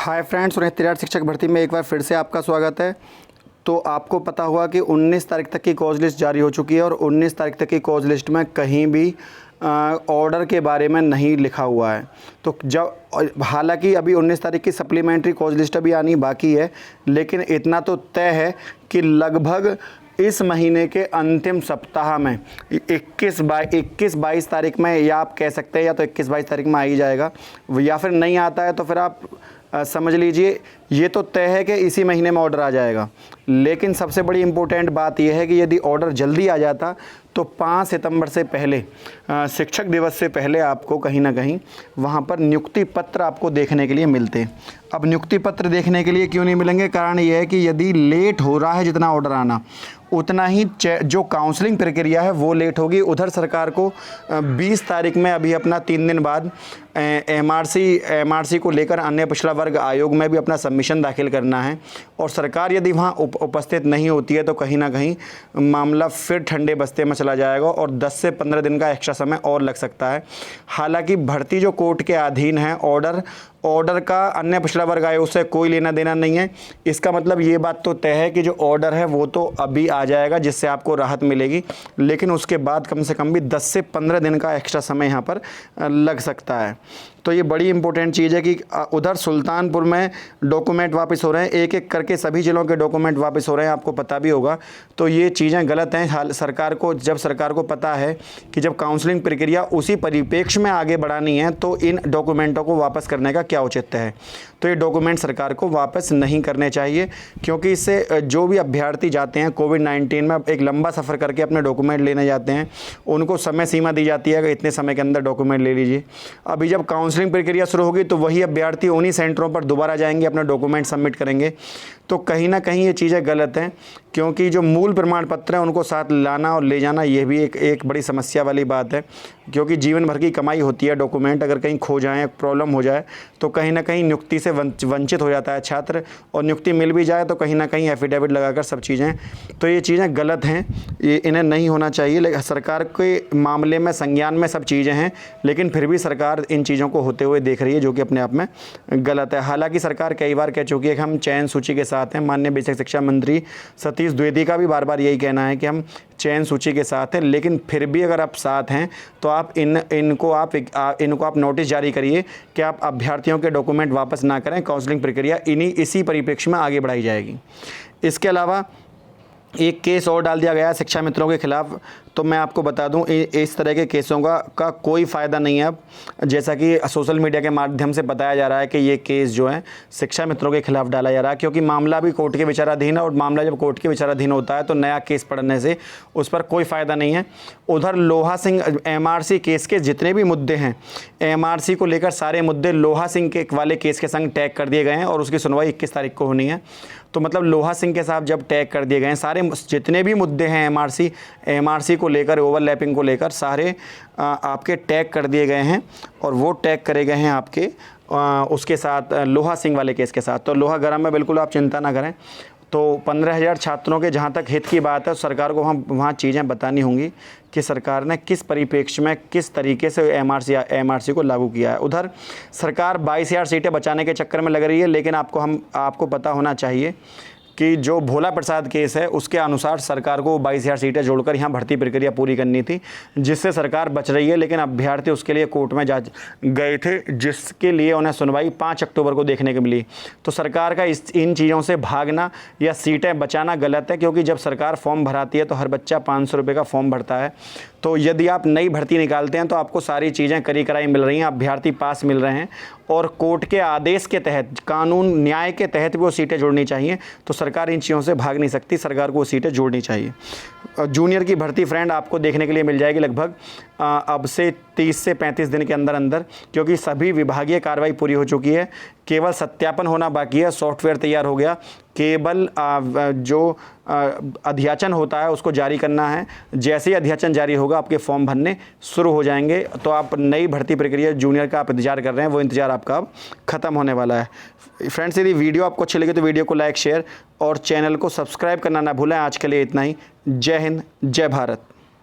Hi friends, उन्हें शिक्षक भर्ती में एक बार फिर से आपका स्वागत है। तो आपको पता हुआ कि 19 तारीख तक की कॉज लिस्ट जारी हो चुकी है और 19 तारीख तक की कॉज लिस्ट में कहीं भी ऑर्डर के बारे में नहीं लिखा हुआ है। तो जब हालांकि अभी 19 तारीख की सप्लीमेंट्री कॉज लिस्ट अभी आनी बाकी है, लेकिन इतना तो तय है कि लगभग इस महीने के अंतिम सप्ताह में 21-22 तारीख में, या आप कह सकते हैं या तो 21-22 तारीख में आ ही जाएगा, या फिर नहीं आता है तो फिर आप समझ लीजिए ये तो तय है कि इसी महीने में ऑर्डर आ जाएगा। लेकिन सबसे बड़ी इम्पोर्टेंट बात यह है कि यदि ऑर्डर जल्दी आ जाता तो 5 सितंबर से पहले, शिक्षक दिवस से पहले आपको कहीं ना कहीं वहाँ पर नियुक्ति पत्र आपको देखने के लिए मिलते। अब नियुक्ति पत्र देखने के लिए क्यों नहीं मिलेंगे? कारण ये है कि यदि लेट हो रहा है जितना ऑर्डर आना, उतना ही जो काउंसलिंग प्रक्रिया है वो लेट होगी। उधर सरकार को 20 तारीख में अभी अपना 3 दिन बाद एमआरसी को लेकर अन्य पिछड़ा वर्ग आयोग में भी अपना सबमिशन दाखिल करना है, और सरकार यदि वहाँ उपस्थित नहीं होती है तो कहीं ना कहीं मामला फिर ठंडे बस्ते में चला जाएगा और 10 से 15 दिन का एक्स्ट्रा समय और लग सकता है। हालांकि भर्ती जो कोर्ट के अधीन है, ऑर्डर का अन्य पिछड़ा वर्ग आयोग से कोई लेना देना नहीं है। इसका मतलब ये बात तो तय है कि जो ऑर्डर है वो तो अभी आ जाएगा, जिससे आपको राहत मिलेगी, लेकिन उसके बाद कम से कम भी 10 से 15 दिन का एक्स्ट्रा समय यहाँ पर लग सकता है। तो ये बड़ी इंपॉर्टेंट चीज़ है कि उधर सुल्तानपुर में डॉक्यूमेंट वापस हो रहे हैं, एक एक करके सभी ज़िलों के डॉक्यूमेंट वापस हो रहे हैं, आपको पता भी होगा। तो ये चीज़ें गलत हैं। जब सरकार को पता है कि जब काउंसलिंग प्रक्रिया उसी परिप्रेक्ष्य में आगे बढ़ानी है तो इन डॉक्यूमेंटों को वापस करने का क्या औचित्य है। तो ये डॉक्यूमेंट सरकार को वापस नहीं करने चाहिए, क्योंकि इससे जो भी अभ्यर्थी जाते हैं कोविड-19 में एक लंबा सफ़र करके अपने डॉक्यूमेंट लेने जाते हैं, उनको समय सीमा दी जाती है कि इतने समय के अंदर डॉक्यूमेंट ले लीजिए। अभी जब काउंसलिंग प्रक्रिया शुरू होगी तो वही अभ्यर्थी उन्हीं सेंटरों पर दोबारा जाएंगे, अपना डॉक्यूमेंट सबमिट करेंगे। तो कहीं ना कहीं ये चीज़ें गलत हैं, क्योंकि जो मूल प्रमाण पत्र हैं उनको साथ लाना और ले जाना ये भी एक बड़ी समस्या वाली बात है, क्योंकि जीवन भर की कमाई होती है। डॉक्यूमेंट अगर कहीं खो जाए, प्रॉब्लम हो जाए, तो कहीं ना कहीं नियुक्ति से वंचित हो जाता है छात्र, और नियुक्ति मिल भी जाए तो कहीं ना कहीं एफिडेविट लगाकर सब चीज़ें, तो ये चीज़ें गलत हैं, ये इन्हें नहीं होना चाहिए। लेकिन सरकार के मामले में संज्ञान में सब चीज़ें हैं, लेकिन फिर भी सरकार इन चीज़ों को होते हुए देख रही है, जो कि अपने आप में गलत है। हालांकि सरकार कई बार कह चुकी है कि हम चयन सूची के साथ हैं। माननीय बेसिक शिक्षा मंत्री सतीश द्विवेदी का भी बार बार यही कहना है कि हम चयन सूची के साथ हैं, लेकिन फिर भी अगर आप साथ हैं तो आप इनको आप नोटिस जारी करिए कि आप अभ्यर्थियों के डॉक्यूमेंट वापस ना करें। काउंसलिंग प्रक्रिया इसी परिप्रेक्ष्य में आगे बढ़ाई जाएगी। इसके अलावा एक केस और डाल दिया गया है शिक्षा मित्रों के खिलाफ। तो मैं आपको बता दूं, इस तरह के केसों का कोई फ़ायदा नहीं है। अब जैसा कि सोशल मीडिया के माध्यम से बताया जा रहा है कि ये केस जो है शिक्षा मित्रों के खिलाफ डाला जा रहा है, क्योंकि मामला भी कोर्ट के विचाराधीन है, और मामला जब कोर्ट के विचाराधीन होता है तो नया केस पढ़ने से उस पर कोई फ़ायदा नहीं है। उधर लोहा सिंह एमआरसी केस के जितने भी मुद्दे हैं, एमआरसी को लेकर सारे मुद्दे लोहा सिंह के वाले केस के संग टैग कर दिए गए हैं, और उसकी सुनवाई 21 तारीख को होनी है। तो मतलब लोहा सिंह के साथ जब टैग कर दिए गए हैं, सारे जितने भी मुद्दे हैं एमआरसी को लेकर, ओवरलैपिंग को लेकर, सारे आपके टैग कर दिए गए हैं, और वो टैग करे गए हैं आपके उसके साथ, लोहा सिंह वाले केस के साथ। तो लोहा गरम में बिल्कुल आप चिंता ना करें। तो 15,000 छात्रों के जहाँ तक हित की बात है, सरकार को हम वहाँ चीज़ें बतानी होंगी कि सरकार ने किस परिप्रेक्ष्य में किस तरीके से एमआरसी को लागू किया है। उधर सरकार 22,000 सीटें बचाने के चक्कर में लग रही है, लेकिन आपको पता होना चाहिए कि जो भोला प्रसाद केस है उसके अनुसार सरकार को 22,000 सीटें जोड़कर यहाँ भर्ती प्रक्रिया पूरी करनी थी, जिससे सरकार बच रही है। लेकिन अभ्यर्थी उसके लिए कोर्ट में जा गए थे, जिसके लिए उन्हें सुनवाई 5 अक्टूबर को देखने को मिली। तो सरकार का इन चीज़ों से भागना या सीटें बचाना गलत है, क्योंकि जब सरकार फॉर्म भराती है तो हर बच्चा 500 रुपये का फॉर्म भरता है। तो यदि आप नई भर्ती निकालते हैं तो आपको सारी चीज़ें करी कराई मिल रही हैं, अभ्यर्थी पास मिल रहे हैं, और कोर्ट के आदेश के तहत, कानून न्याय के तहत भी वो सीटें जोड़नी चाहिए। तो सरकार इन चीज़ों से भाग नहीं सकती, सरकार को वो सीटें जोड़नी चाहिए। जूनियर की भर्ती फ्रेंड आपको देखने के लिए मिल जाएगी लगभग अब से 30 से 35 दिन के अंदर अंदर, क्योंकि सभी विभागीय कार्रवाई पूरी हो चुकी है। केवल सत्यापन होना बाकी है, सॉफ्टवेयर तैयार हो गया, केवल जो अध्याचन होता है उसको जारी करना है। जैसे ही अध्याचन जारी होगा आपके फॉर्म भरने शुरू हो जाएंगे। तो आप नई भर्ती प्रक्रिया जूनियर का आप इंतजार कर रहे हैं, वो इंतजार आपका अब ख़त्म होने वाला है। फ्रेंड्स, यदि वीडियो आपको अच्छी लगी तो वीडियो को लाइक, शेयर और चैनल को सब्सक्राइब करना ना भूलें। आज के लिए इतना ही। जय हिंद, जय भारत।